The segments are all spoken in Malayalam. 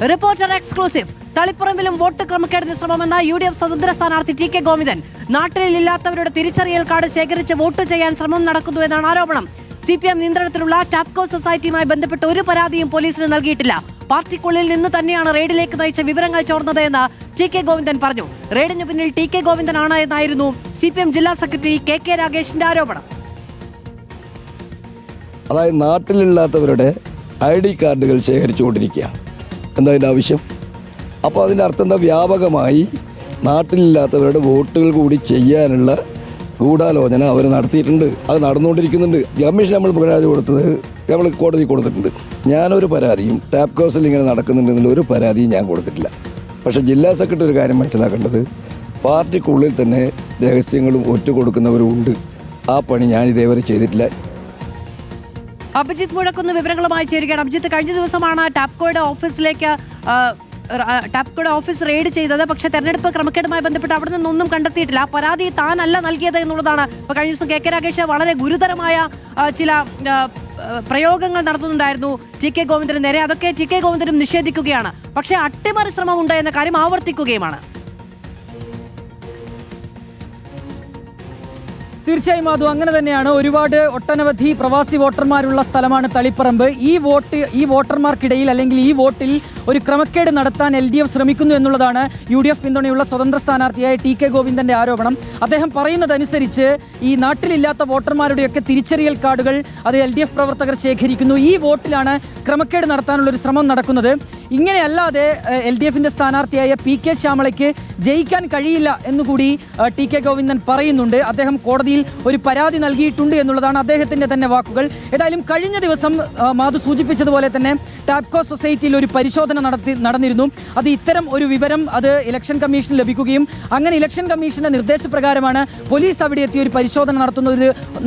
Reporter exclusive. തളിപ്പറമ്പിലും വോട്ട് ക്രമക്കേടിന് ശ്രമമെന്ന UDF സ്വതന്ത്ര സ്ഥാനാർത്ഥി TK ഗോവിന്ദൻ. നാട്ടിലില്ലാത്തവരുടെ തിരിച്ചറിയൽ കാർഡ് ശേഖരിച്ച് വോട്ട് ചെയ്യാൻ ശ്രമം നടക്കുന്നുവെന്നാണ് ആരോപണം. CPM നിയന്ത്രണത്തിലുള്ള ടാപ്കോ സൊസൈറ്റിയുമായി ബന്ധപ്പെട്ട് ഒരു പരാതിയും പോലീസിന് നൽകിയിട്ടില്ല. പാർട്ടിക്കുള്ളിൽ നിന്ന് തന്നെയാണ് റെയ്ഡിലേക്ക് നയിച്ച വിവരങ്ങൾ ചോർന്നത് എന്ന് TK ഗോവിന്ദൻ പറഞ്ഞു. റെയ്ഡിന് പിന്നിൽ TK ഗോവിന്ദനാണ് എന്നായിരുന്നു CPM ജില്ലാ സെക്രട്ടറി KK രാഗേഷിന്റെ ആരോപണം. അതായത് നാട്ടിലില്ലാത്തവരുടെ ID കാർഡുകൾ ശേഖരിച്ചുകൊണ്ടിരിക്കുക. എന്താ അതിൻ്റെ ആവശ്യം? അപ്പോൾ അതിൻ്റെ അർത്ഥം എന്താ? വ്യാപകമായി നാട്ടിലില്ലാത്തവരുടെ വോട്ടുകൾ കൂടി ചെയ്യാനുള്ള ഗൂഢാലോചന അവർ നടത്തിയിട്ടുണ്ട്. അത് നടന്നുകൊണ്ടിരിക്കുന്നുണ്ട്. കമ്മീഷൻ നമ്മൾ പരാതി കൊടുത്തത് നമ്മൾ കോടതി കൊടുത്തിട്ടുണ്ട്. ഞാനൊരു പരാതിയും ടാപ്കോസിൽ ഇങ്ങനെ നടക്കുന്നുണ്ടെന്നുള്ള ഒരു പരാതിയും ഞാൻ കൊടുത്തിട്ടില്ല. പക്ഷേ ജില്ലാ സെക്രട്ടറി ഒരു കാര്യം മനസ്സിലാക്കേണ്ടത്, പാർട്ടിക്കുള്ളിൽ തന്നെ രഹസ്യങ്ങളും ഒറ്റുകൊടുക്കുന്നവരും ഉണ്ട്. ആ പണി ഞാൻ ഇതേവരെ ചെയ്തിട്ടില്ല. അഭിജിത്ത് മുഴക്കുന്ന് വിവരങ്ങളുമായി ചേരുകയാണ്. അഭിജിത്ത്, കഴിഞ്ഞ ദിവസമാണ് ടാപ്കോയുടെ ഓഫീസ് റെയ്ഡ് ചെയ്തത്. പക്ഷേ തെരഞ്ഞെടുപ്പ് ക്രമക്കേടുമായി ബന്ധപ്പെട്ട് അവിടെ നിന്നൊന്നും കണ്ടെത്തിയിട്ടില്ല. ആ പരാതി താനല്ല നൽകിയത് എന്നുള്ളതാണ്. ഇപ്പോൾ കഴിഞ്ഞ ദിവസം KK രാഗേഷ് വളരെ ഗുരുതരമായ ചില പ്രയോഗങ്ങൾ നടത്തുന്നുണ്ടായിരുന്നു TK ഗോവിന്ദന് നേരെ. അതൊക്കെ TK ഗോവിന്ദനും നിഷേധിക്കുകയാണ്. പക്ഷേ അട്ടിമറി ശ്രമമുണ്ട് എന്ന കാര്യം ആവർത്തിക്കുകയുമാണ്. തീർച്ചയായും അത് അങ്ങനെ തന്നെയാണ്. ഒട്ടനവധി പ്രവാസി വോട്ടർമാരുള്ള സ്ഥലമാണ് തളിപ്പറമ്പ്. ഈ വോട്ടർമാർക്കിടയിൽ അല്ലെങ്കിൽ ഈ വോട്ടിൽ ഒരു ക്രമക്കേട് നടത്താൻ LDF ശ്രമിക്കുന്നു എന്നുള്ളതാണ് UDF പിന്തുണയുള്ള സ്വതന്ത്ര സ്ഥാനാർത്ഥിയായ TK ഗോവിന്ദന്റെ ആരോപണം. അദ്ദേഹം പറയുന്നതനുസരിച്ച് ഈ നാട്ടിലില്ലാത്ത വോട്ടർമാരുടെയൊക്കെ തിരിച്ചറിയൽ കാർഡുകൾ അത് LDF പ്രവർത്തകർ ശേഖരിക്കുന്നു. ഈ വോട്ടിലാണ് ക്രമക്കേട് നടത്താനുള്ള ഒരു ശ്രമം നടക്കുന്നത്. ഇങ്ങനെയല്ലാതെ LDFന്റെ സ്ഥാനാർത്ഥിയായ PK ശ്യാമളയ്ക്ക് ജയിക്കാൻ കഴിയില്ല എന്നുകൂടി TK ഗോവിന്ദൻ പറയുന്നുണ്ട്. അദ്ദേഹം കോടതിയിൽ ഒരു പരാതി നൽകിയിട്ടുണ്ട് എന്നുള്ളതാണ് അദ്ദേഹത്തിന്റെ തന്നെ വാക്കുകൾ. ഏതായാലും കഴിഞ്ഞ ദിവസം മാധു സൂചിപ്പിച്ചതുപോലെ തന്നെ ടാപ്കോ സൊസൈറ്റിയിൽ ഒരു പരിശോധന നടന്നിരുന്നു. അത് ഇത്തരം ഒരു വിവരം അത് ഇലക്ഷൻ കമ്മീഷന് ലഭിക്കുകയും അങ്ങനെ ഇലക്ഷൻ കമ്മീഷന്റെ നിർദ്ദേശപ്രകാരമാണ് പോലീസ് അവിടെ എത്തി ഒരു പരിശോധന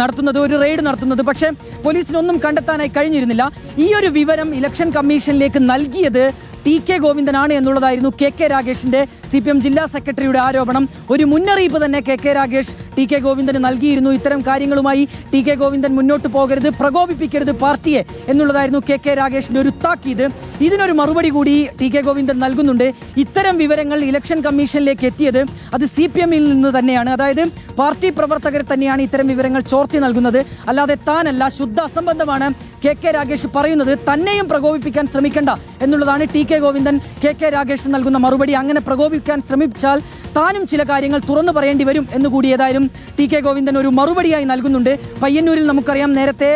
നടത്തുന്നത്, ഒരു റെയ്ഡ് നടത്തുന്നത്. പക്ഷേ പോലീസിനൊന്നും കണ്ടെത്താനായി കഴിഞ്ഞിരുന്നില്ല. ഈ ഒരു വിവരം ഇലക്ഷൻ കമ്മീഷനിലേക്ക് നൽകിയത് TK ഗോവിന്ദനാണ് എന്നുള്ളതായിരുന്നു KK രാഗേഷിന്റെ CPM ജില്ലാ സെക്രട്ടറിയുടെ ആരോപണം. ഒരു മുന്നറിയിപ്പ് തന്നെ KK രാഗേഷ് TK ഗോവിന്ദന് നൽകിയിരുന്നു. ഇത്തരം കാര്യങ്ങളുമായി TK ഗോവിന്ദൻ മുന്നോട്ട് പോകരുത്, പ്രകോപിപ്പിക്കരുത് പാർട്ടിയെ എന്നുള്ളതായിരുന്നു KK രാഗേഷിന്റെ ഒരു താക്കീത്. ഇതിനൊരു മറുപടി കൂടി TK ഗോവിന്ദൻ നൽകുന്നുണ്ട്. ഇത്തരം വിവരങ്ങൾ ഇലക്ഷൻ കമ്മീഷനിലേക്ക് എത്തിയത് അത് CPMൽ നിന്ന് തന്നെയാണ്. അതായത് പാർട്ടി പ്രവർത്തകർ തന്നെയാണ് ഇത്തരം വിവരങ്ങൾ ചോർത്തി നൽകുന്നത്, അല്ലാതെ താനല്ല. ശുദ്ധ അസംബന്ധമാണ് KK രാഗേഷ് പറയുന്നത്. തന്നെയും പ്രകോപിപ്പിക്കാൻ ശ്രമിക്കേണ്ട എന്നുള്ളതാണ് TK ഗോവിന്ദൻ KK രാഗേഷ് നൽകുന്ന മറുപടി. അങ്ങനെ പ്രകോപിപ്പിക്കാൻ ശ്രമിച്ചാൽ താനും ചില കാര്യങ്ങൾ തുറന്നു പറയേണ്ടി വരും എന്നുകൂടി ഏതായാലും TK ഗോവിന്ദൻ ഒരു മറുപടിയായി നൽകുന്നുണ്ട്. പയ്യന്നൂരിൽ നമുക്കറിയാം, നേരത്തെ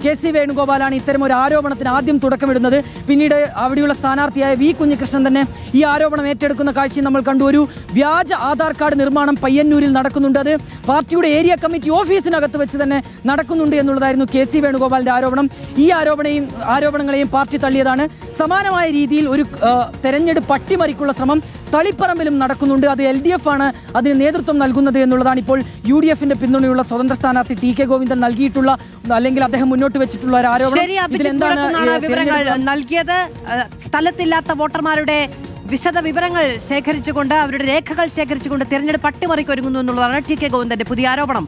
KC വേണുഗോപാലാണ് ഇത്തരം ഒരു ആരോപണത്തിന് ആദ്യം തുടക്കമിടുന്നത്. പിന്നീട് അവിടെയുള്ള സ്ഥാനാർത്ഥിയായ V കുഞ്ഞികൃഷ്ണൻ തന്നെ ഈ ആരോപണം ഏറ്റെടുക്കുന്ന കാഴ്ചയും നമ്മൾ കണ്ടു. ഒരു വ്യാജ ആധാർ കാർഡ് നിർമ്മാണം പയ്യന്നൂരിൽ നടക്കുന്നുണ്ട്. അത് പാർട്ടിയുടെ ഏരിയ കമ്മിറ്റി ഓഫീസിനകത്ത് വെച്ച് തന്നെ നടക്കുന്നുണ്ട് എന്നുള്ളതായിരുന്നു KC വേണുഗോപാലിന്റെ ആരോപണം. ഈ ആരോപണങ്ങളെയും പാർട്ടി തള്ളിയതാണ്. സമാനമായ രീതിയിൽ ഒരു തെരഞ്ഞെടുപ്പ് അട്ടിമറിക്കുള്ള ശ്രമം തളിപ്പറമ്പിലും നടക്കുന്നുണ്ട്. അത് LDF ആണ് അതിന് നേതൃത്വം നൽകുന്നത് എന്നുള്ളതാണ് ഇപ്പോൾ UDFന്റെ പിന്തുണയുള്ള സ്വതന്ത്ര സ്ഥാനാർത്ഥി TK ഗോവിന്ദൻ നൽകിയിട്ടുള്ള അല്ലെങ്കിൽ അദ്ദേഹം മുന്നോട്ട് വെച്ചിട്ടുള്ള ഒരു ആരോപണം. നൽകിയത് സ്ഥലത്തില്ലാത്ത വോട്ടർമാരുടെ വിശദ വിവരങ്ങൾ ശേഖരിച്ചുകൊണ്ട്, അവരുടെ രേഖകൾ ശേഖരിച്ചുകൊണ്ട് തെരഞ്ഞെടുപ്പ് അട്ടിമറിക്ക് ഒരുങ്ങുന്നു എന്നുള്ളതാണ് TK ഗോവിന്ദന്റെ പുതിയ ആരോപണം.